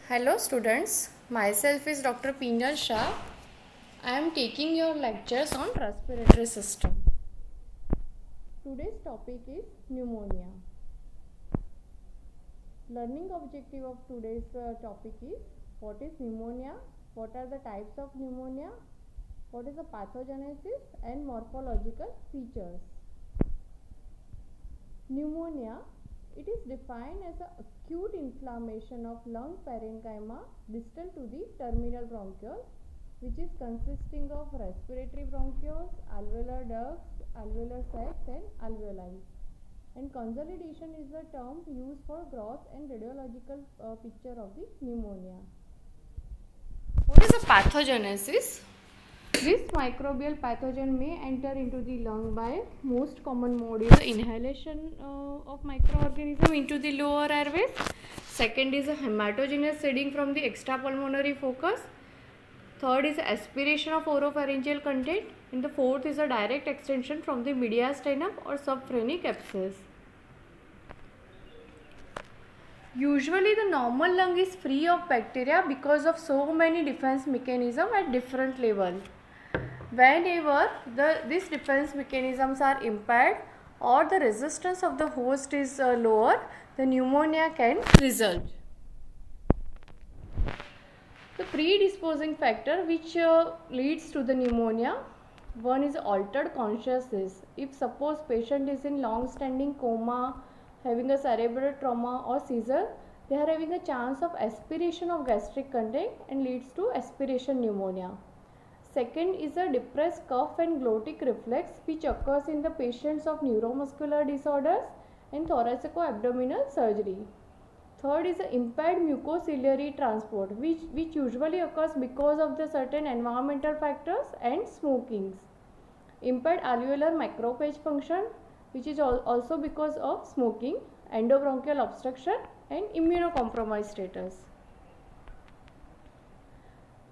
Hello students, myself is Dr. Pinal Shah. I am taking your lectures on respiratory system. Today's topic is pneumonia. Learning objective of today's topic is what is pneumonia, what are the types of pneumonia, what is the pathogenesis and morphological features. Pneumonia, it is defined as an acute inflammation of lung parenchyma distal to the terminal bronchiole, which is consisting of respiratory bronchioles, alveolar ducts, alveolar sacs and alveoli. And consolidation is the term used for gross and radiological picture of the pneumonia. What is the pathogenesis? This microbial pathogen may enter into the lung by most common mode is the inhalation of microorganism into the lower airways. Second is a hematogenous shedding from the extrapulmonary focus. Third is aspiration of oropharyngeal content. And the fourth is a direct extension from the mediastinum or subphrenic abscess. Usually the normal lung is free of bacteria because of so many defense mechanisms at different levels. Whenever these defense mechanisms are impaired or the resistance of the host is lower, the pneumonia can result. The predisposing factor which leads to the pneumonia, one is altered consciousness. If suppose patient is in long standing coma, having a cerebral trauma or seizure, they are having a chance of aspiration of gastric content and leads to aspiration pneumonia. Second is a depressed cough and glottic reflex which occurs in the patients of neuromuscular disorders and thoracico-abdominal surgery. Third is the impaired mucociliary transport which usually occurs because of the certain environmental factors and smokings. Impaired alveolar macrophage function which is also because of smoking, endobronchial obstruction and immunocompromised status.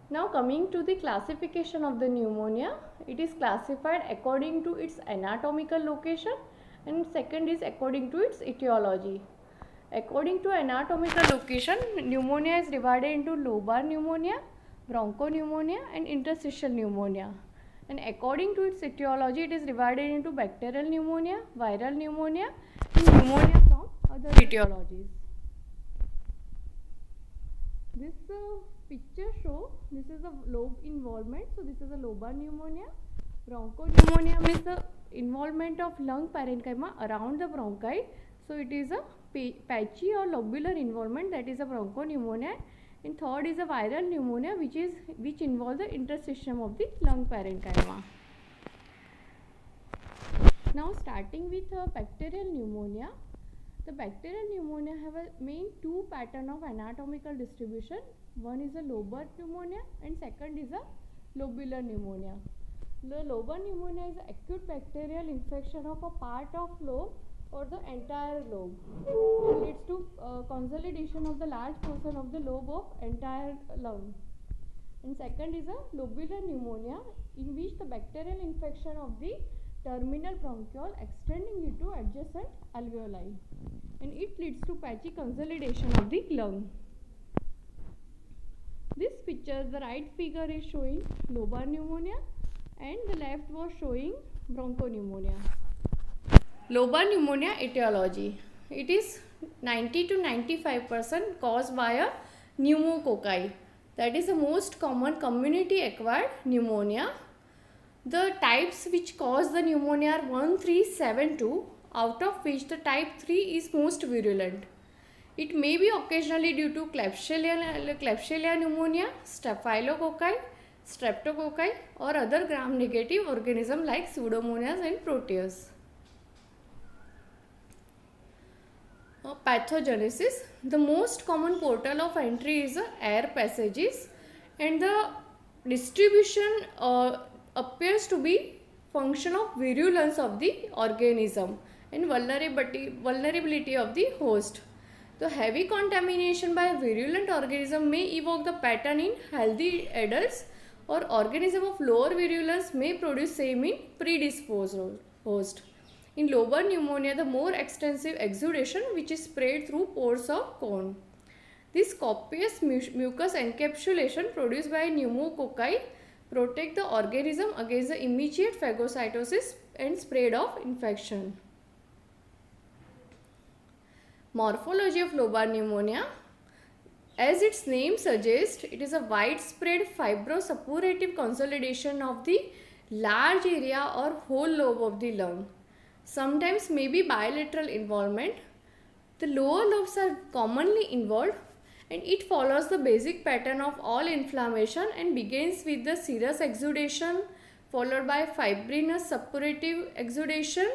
Now coming to the classification of the pneumonia, it is classified according to its anatomical location and second is according to its etiology. According to anatomical location, pneumonia is divided into lobar pneumonia, bronchopneumonia and interstitial pneumonia. And according to its etiology, it is divided into bacterial pneumonia, viral pneumonia and pneumonia from other etiologies. This picture show this is the lobe involvement. So this is a lobar pneumonia. Bronchopneumonia means the involvement of lung parenchyma around the bronchi. So it is a patchy or lobular involvement, that is a bronchopneumonia. And third is a viral pneumonia which involves the interstitium of the lung parenchyma. Now starting with bacterial pneumonia. The bacterial pneumonia have a main two pattern of anatomical distribution. One is a lobar pneumonia and second is a lobular pneumonia. The lobar pneumonia is acute bacterial infection of a part of lobe or the entire lobe. It leads to consolidation of the large portion of the lobe of entire lung. And second is a lobular pneumonia in which the bacterial infection of the terminal bronchiole extending into adjacent alveoli and it leads to patchy consolidation of the lung. This picture, the right figure is showing lobar pneumonia and the left was showing bronchopneumonia. Lobar pneumonia etiology. It is 90 to 95% caused by a pneumococci. That is the most common community acquired pneumonia. The types which cause the pneumonia are 1, 3, 7, 2, out of which the type 3 is most virulent. It may be occasionally due to Klebsiella pneumonia, staphylococci, streptococci or other gram-negative organisms like Pseudomonas and Proteus. Pathogenesis. The most common portal of entry is air passages and the distribution appears to be function of virulence of the organism and vulnerability of the host. The heavy contamination by a virulent organism may evoke the pattern in healthy adults or organism of lower virulence may produce same in predisposed host. In lobar pneumonia, the more extensive exudation which is spread through pores of cone. This copious mucus encapsulation produced by pneumococci protect the organism against the immediate phagocytosis and spread of infection. Morphology of lobar pneumonia. As its name suggests, it is a widespread fibrosuppurative consolidation of the large area or whole lobe of the lung. Sometimes may be bilateral involvement. The lower lobes are commonly involved, and it follows the basic pattern of all inflammation and begins with the serous exudation followed by fibrinous suppurative exudation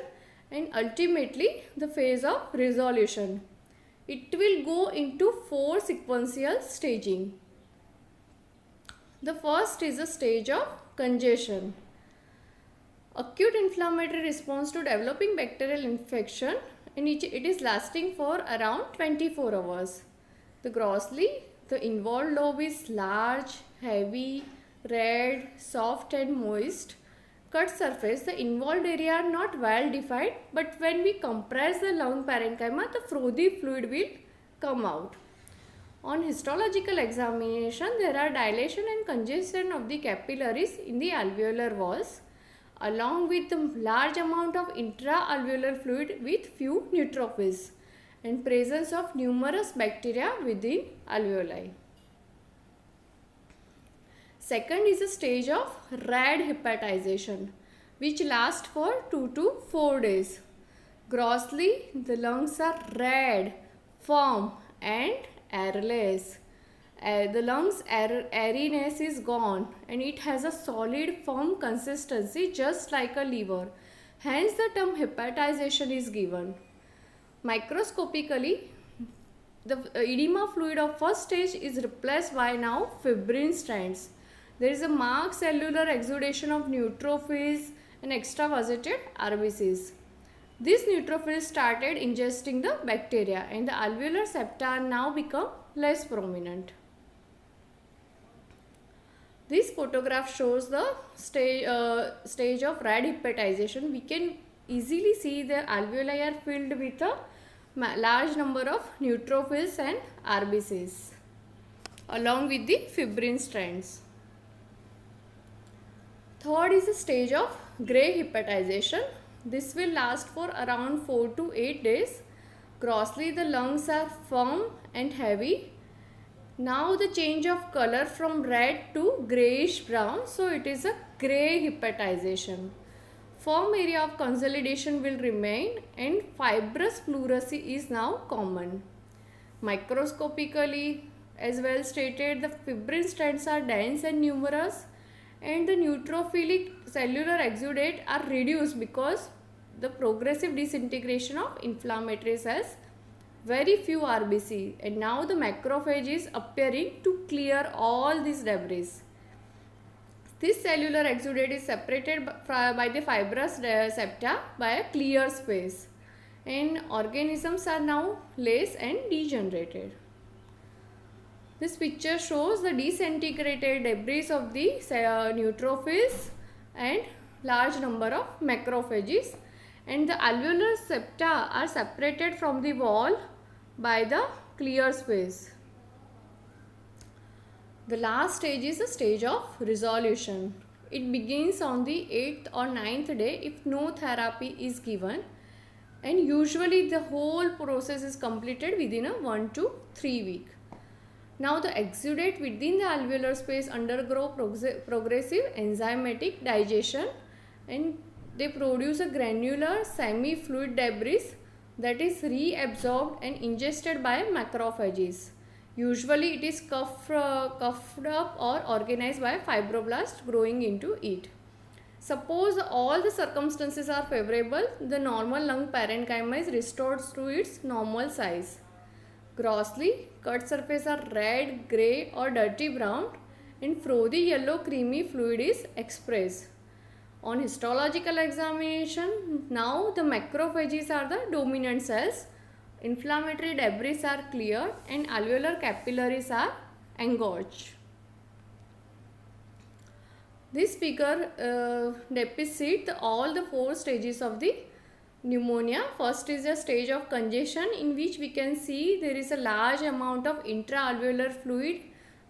and ultimately the phase of resolution. It will go into 4 sequential staging. The first is the stage of congestion. Acute inflammatory response to developing bacterial infection, and it is lasting for around 24 hours. Grossly, the involved lobe is large, heavy, red, soft and moist. Cut surface, the involved area are not well defined, but when we compress the lung parenchyma, the frothy fluid will come out. On histological examination, there are dilation and congestion of the capillaries in the alveolar walls, along with a large amount of intra-alveolar fluid with few neutrophils and presence of numerous bacteria within alveoli. Second is a stage of red hepatization, which lasts for 2 to 4 days. Grossly, the lungs are red, firm and airless. The lungs' airiness is gone and it has a solid firm consistency just like a liver. Hence the term hepatization is given. Microscopically, the edema fluid of first stage is replaced by now fibrin strands. There is a marked cellular exudation of neutrophils and extravasated RBCs. These neutrophils started ingesting the bacteria and the alveolar septa now become less prominent. This photograph shows the stage of red hepatization. We can easily see the alveoli are filled with a large number of neutrophils and RBCs along with the fibrin strands. Third is the stage of grey hepatization. This will last for around 4 to 8 days. Grossly, the lungs are firm and heavy. Now the change of color from red to greyish brown, so it is a grey hepatization. Firm area of consolidation will remain and fibrous pleurisy is now common. Microscopically, as well stated, the fibrin strands are dense and numerous and the neutrophilic cellular exudate are reduced because the progressive disintegration of inflammatory cells, very few RBC, and now the macrophage is appearing to clear all these debris. This cellular exudate is separated by the fibrous septa by a clear space and organisms are now less and degenerated. This picture shows the disintegrated debris of the neutrophils and large number of macrophages, and the alveolar septa are separated from the wall by the clear space. The last stage is the stage of resolution. It begins on the 8th or 9th day if no therapy is given, and usually the whole process is completed within a 1 to 3 week. Now the exudate within the alveolar space undergo progressive enzymatic digestion and they produce a granular semi-fluid debris that is reabsorbed and ingested by macrophages. Usually it is cuffed up or organized by fibroblasts growing into it. Suppose all the circumstances are favorable, the normal lung parenchyma is restored to its normal size. Grossly, cut surface are red, grey or dirty brown and frothy yellow creamy fluid is expressed. On histological examination, now the macrophages are the dominant cells, inflammatory debris are cleared and alveolar capillaries are engorged. This figure depicts all the 4 stages of the pneumonia. First is a stage of congestion in which we can see there is a large amount of intra-alveolar fluid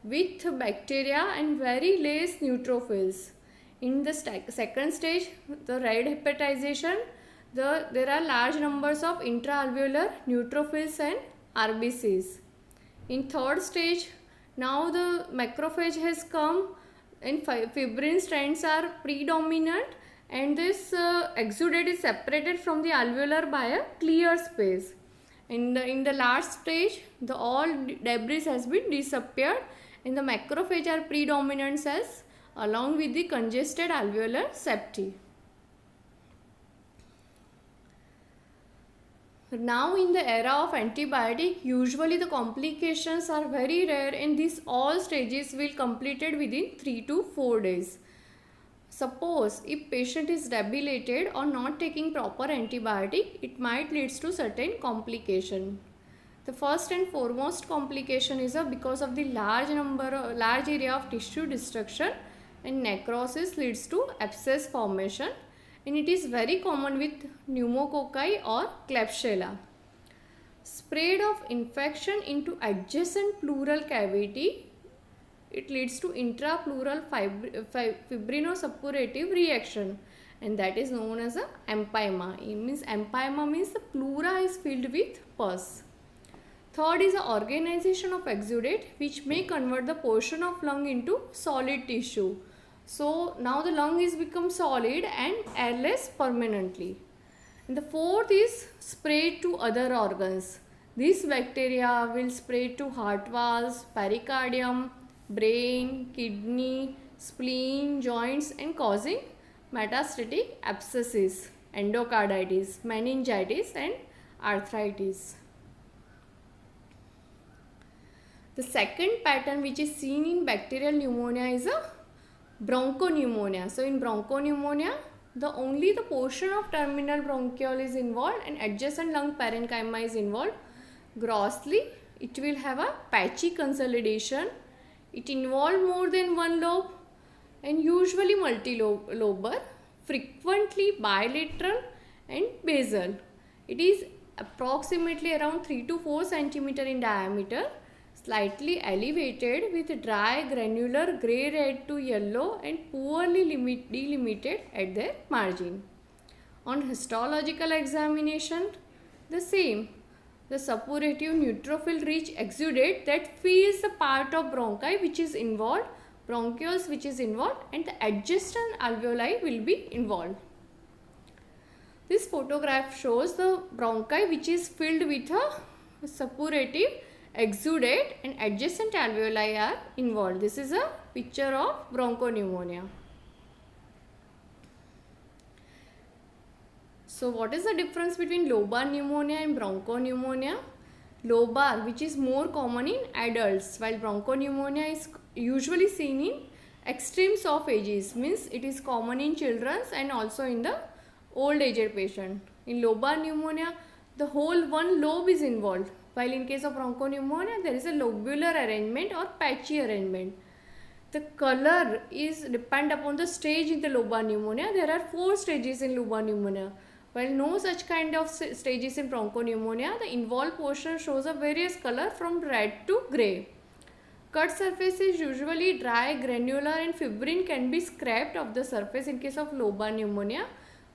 with bacteria and very less neutrophils. In the second stage, the red hepatization, there are large numbers of intra-alveolar neutrophils and RBCs. In third stage, now the macrophage has come and fibrin strands are predominant, and this exudate is separated from the alveolar by a clear space. In the last stage, all debris has been disappeared and the macrophage are predominant cells along with the congested alveolar septi. Now in the era of antibiotic, usually the complications are very rare and these all stages will completed within 3 to 4 days. Suppose if patient is debilitated or not taking proper antibiotic, it might leads to certain complication. The first and foremost complication is because of the large area of tissue destruction and necrosis leads to abscess formation, and it is very common with pneumococci or Klebsiella. Spread of infection into adjacent pleural cavity, it leads to intrapleural fibrinosuppurative reaction, and that is known as a empyema. Empyema means the pleura is filled with pus. Third is the organization of exudate, which may convert the portion of lung into solid tissue. So now the lung is become solid and airless permanently. And the fourth is spread to other organs. These bacteria will spread to heart valves, pericardium, brain, kidney, spleen, joints, and causing metastatic abscesses, endocarditis, meningitis, and arthritis. The second pattern which is seen in bacterial pneumonia is a bronchopneumonia. So in bronchopneumonia, only the portion of terminal bronchiole is involved and adjacent lung parenchyma is involved. Grossly, it will have a patchy consolidation. It involves more than one lobe and usually multilobar, frequently bilateral and basal. It is approximately around 3 to 4 cm in diameter, slightly elevated with dry granular grey-red to yellow and poorly delimited at their margin. On histological examination, the same. The suppurative neutrophil-rich exudate that fills the part of bronchi which is involved, bronchioles which is involved, and the adjacent alveoli will be involved. This photograph shows the bronchi which is filled with a suppurative exudate and adjacent alveoli are involved. This is a picture of bronchopneumonia. So what is the difference between lobar pneumonia and bronchopneumonia? Lobar, which is more common in adults, while bronchopneumonia is usually seen in extremes of ages, means it is common in children and also in the old aged patient. In lobar pneumonia, the whole one lobe is involved, while in case of bronchopneumonia, there is a lobular arrangement or patchy arrangement. The color is depend upon the stage in the lobar pneumonia. There are 4 stages in lobar pneumonia. While no such kind of stages in bronchopneumonia, the involved portion shows a various color from red to grey. Cut surface is usually dry, granular, and fibrin can be scraped off the surface in case of lobar pneumonia,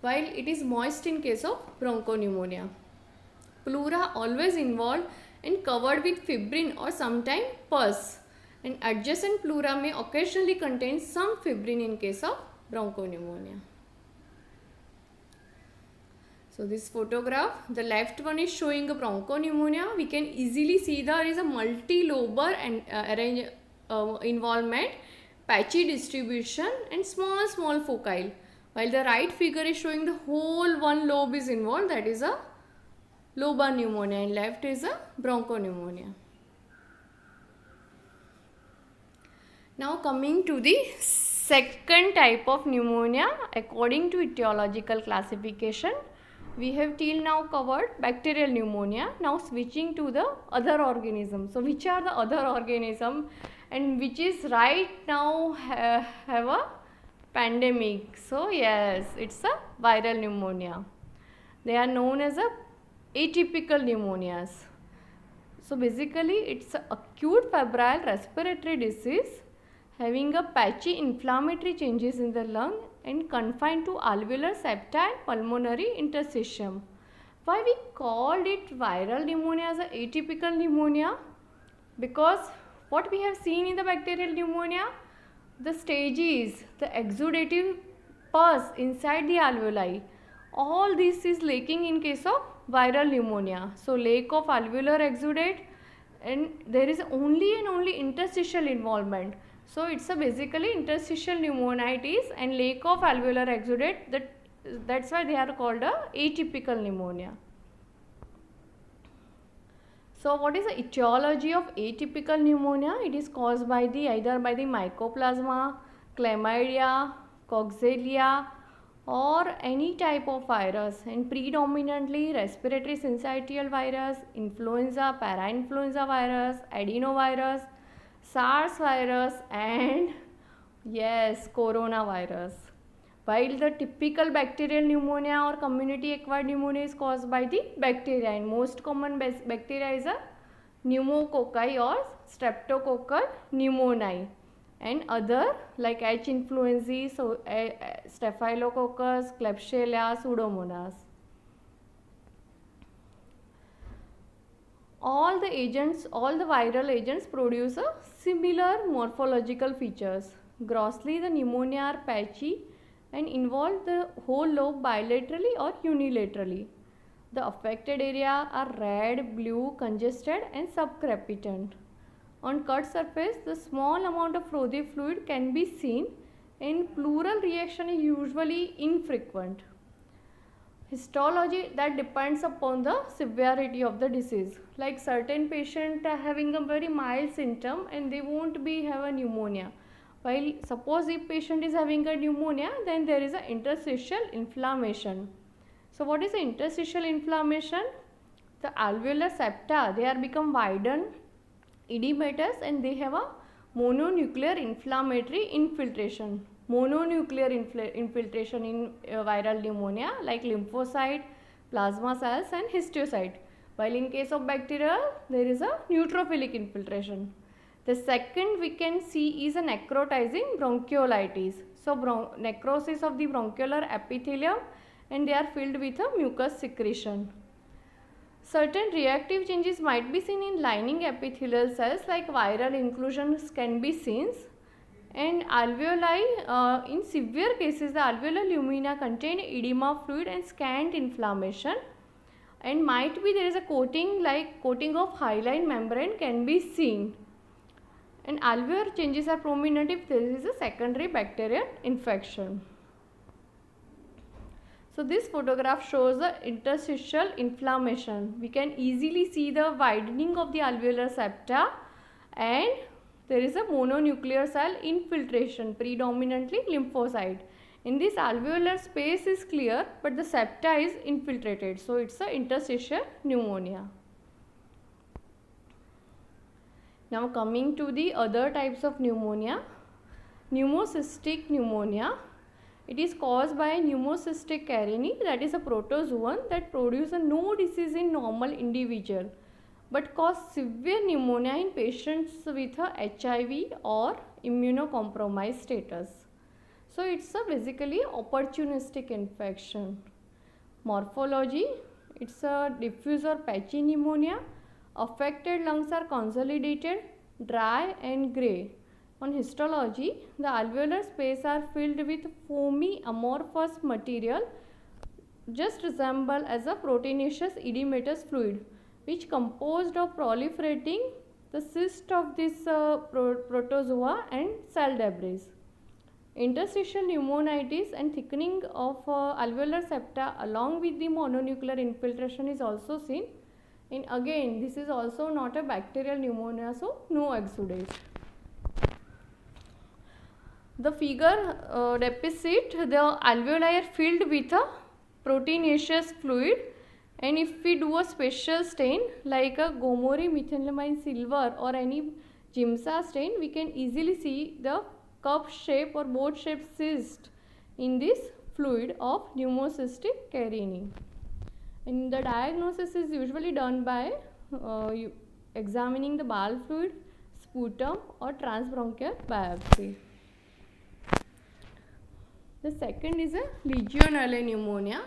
while it is moist in case of bronchopneumonia. Pleura always involved and covered with fibrin or sometimes pus, and adjacent pleura may occasionally contain some fibrin in case of bronchopneumonia. So this photograph, the left one is showing a bronchopneumonia. We can easily see there is a multi-lobar and involvement, patchy distribution and small foci. While the right figure is showing the whole one lobe is involved, that is a lobar pneumonia, and left is a bronchopneumonia. Now coming to the second type of pneumonia according to etiological classification. We have till now covered bacterial pneumonia. Now switching to the other organisms. So which are the other organisms and which is right now have a pandemic? So yes, it's a viral pneumonia. They are known as atypical pneumonias. So basically it's an acute febrile respiratory disease having a patchy inflammatory changes in the lung and confined to alveolar septa and pulmonary interstitium. Why we called it viral pneumonia as an atypical pneumonia? Because what we have seen in the bacterial pneumonia, the stages, the exudative pus inside the alveoli, all this is lacking in case of viral pneumonia. So lack of alveolar exudate, and there is only and only interstitial involvement. So it's a basically interstitial pneumonitis and lack of alveolar exudate, that's why they are called a atypical pneumonia. So what is the etiology of atypical pneumonia? It is caused by either by the mycoplasma, chlamydia, coxiella, or any type of virus, and predominantly respiratory syncytial virus, influenza, parainfluenza virus, adenovirus, SARS virus, and yes, coronavirus. While the typical bacterial pneumonia or community acquired pneumonia is caused by the bacteria, and most common bacteria is a pneumococci or streptococcal pneumoniae, and other like H. influenzae, so staphylococcus, klebsiella, pseudomonas. All the viral agents produce a similar morphological features. Grossly, the pneumonia are patchy and involve the whole lobe bilaterally or unilaterally. The affected area are red, blue, congested and subcrepitant. On cut surface, the small amount of frothy fluid can be seen and pleural reaction is usually infrequent. Histology that depends upon the severity of the disease. Like certain patient are having a very mild symptom and they won't have a pneumonia. While suppose if patient is having a pneumonia, then there is an interstitial inflammation. So what is the interstitial inflammation? The alveolar septa, they are become widened, edematous, and they have a mononuclear inflammatory infiltration. Mononuclear infiltration in viral pneumonia like lymphocyte, plasma cells and histiocyte. While in case of bacterial, there is a neutrophilic infiltration. The second we can see is a necrotizing bronchiolitis. So necrosis of the bronchiolar epithelium, and they are filled with a mucus secretion. Certain reactive changes might be seen in lining epithelial cells like viral inclusions can be seen, and alveoli, in severe cases the alveolar lumina contain edema fluid and scant inflammation, and might be there is a coating of hyaline membrane can be seen, and alveolar changes are prominent if there is a secondary bacterial infection. So this photograph shows the interstitial inflammation. We can easily see the widening of the alveolar septa, and there is a mononuclear cell infiltration, predominantly lymphocyte. In this alveolar space is clear, but the septa is infiltrated. So it's a interstitial pneumonia. Now coming to the other types of pneumonia, pneumocystic pneumonia. It is caused by pneumocystic carinii, that is a protozoan that produces no disease in normal individual but cause severe pneumonia in patients with a HIV or immunocompromised status. So it's a basically opportunistic infection. Morphology, it's a diffuse or patchy pneumonia. Affected lungs are consolidated, dry and grey. On histology, the alveolar space are filled with foamy amorphous material just resemble as a proteinaceous edematous fluid which composed of proliferating the cyst of this protozoa and cell debris. Interstitial pneumonitis and thickening of alveolar septa along with the mononuclear infiltration is also seen, and again this is also not a bacterial pneumonia, so no exudate. The figure depicts the alveoli are filled with a proteinaceous fluid, and if we do a special stain like a Gomori methylamine silver or any Giemsa stain, we can easily see the cup shape or boat shaped cyst in this fluid of pneumocystic carinii. And the diagnosis is usually done by examining the bowel fluid, sputum or transbronchial biopsy. The second is a Legionella pneumonia.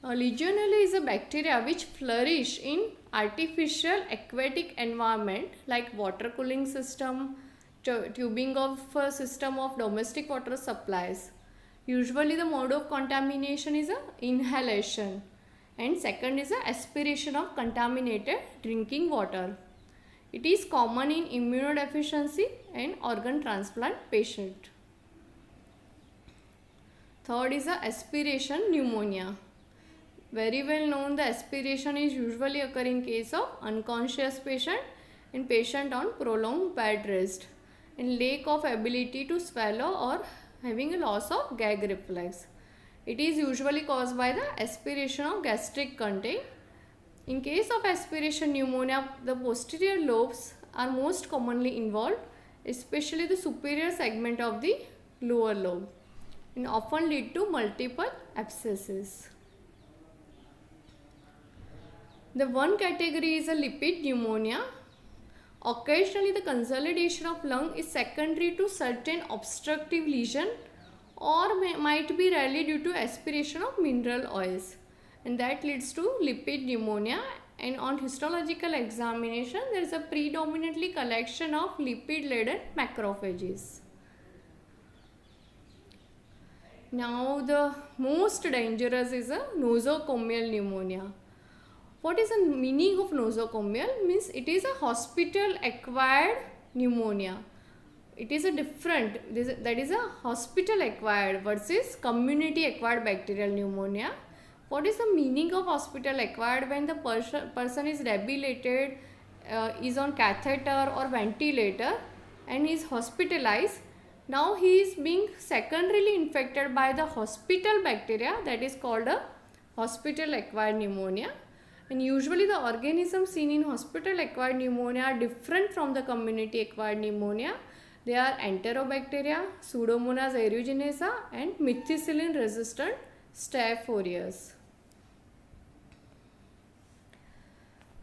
Legionella is a bacteria which flourish in artificial aquatic environment like water cooling system, tubing of system of domestic water supplies. Usually the mode of contamination is a inhalation, and second is a aspiration of contaminated drinking water. It is common in immunodeficiency and organ transplant patient. Third is a aspiration pneumonia. Very well known, the aspiration is usually occurring in case of unconscious patient and patient on prolonged bed rest and lack of ability to swallow or having a loss of gag reflex. It is usually caused by the aspiration of gastric content. In case of aspiration pneumonia, the posterior lobes are most commonly involved, especially the superior segment of the lower lobe, and often lead to multiple abscesses. The one category is a lipid pneumonia. Occasionally the consolidation of lung is secondary to certain obstructive lesion or might be rarely due to aspiration of mineral oils, and that leads to lipid pneumonia. And on histological examination there is a predominantly collection of lipid laden macrophages. Now the most dangerous is a nosocomial pneumonia. What is the meaning of nosocomial? Means it is a hospital acquired pneumonia. It is a different, that is a hospital acquired versus community acquired bacterial pneumonia. What is the meaning of hospital acquired? When the person is debilitated, is on catheter or ventilator and is hospitalized, now he is being secondarily infected by the hospital bacteria, that is called a hospital acquired pneumonia. And usually the organisms seen in hospital acquired pneumonia are different from the community acquired pneumonia. They are Enterobacteria, Pseudomonas aeruginosa and methicillin resistant Staph aureus.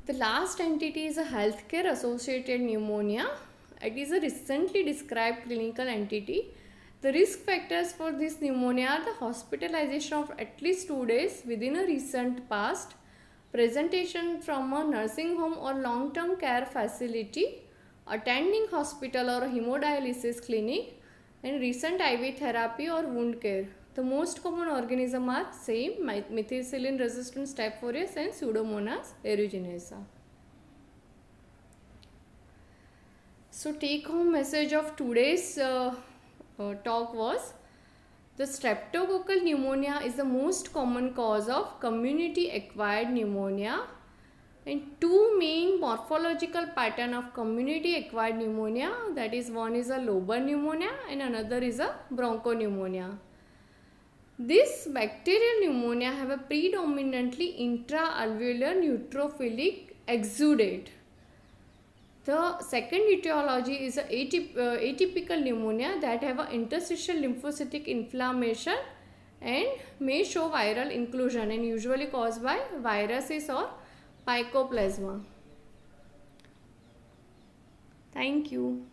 The last entity is a healthcare associated pneumonia. It is a recently described clinical entity. The risk factors for this pneumonia are the hospitalization of at least 2 days within a recent past, presentation from a nursing home or long-term care facility, attending hospital or hemodialysis clinic, and recent IV therapy or wound care. The most common organism are same methicillin resistant Staph aureus and Pseudomonas aeruginosa. So take home message of today's talk was, the streptococcal pneumonia is the most common cause of community acquired pneumonia, and two main morphological pattern of community acquired pneumonia, that is one is a lobar pneumonia and another is a bronchopneumonia. This bacterial pneumonia have a predominantly intra-alveolar neutrophilic exudate. The second etiology is a atypical pneumonia that have an interstitial lymphocytic inflammation and may show viral inclusion and usually caused by viruses or mycoplasma. Thank you.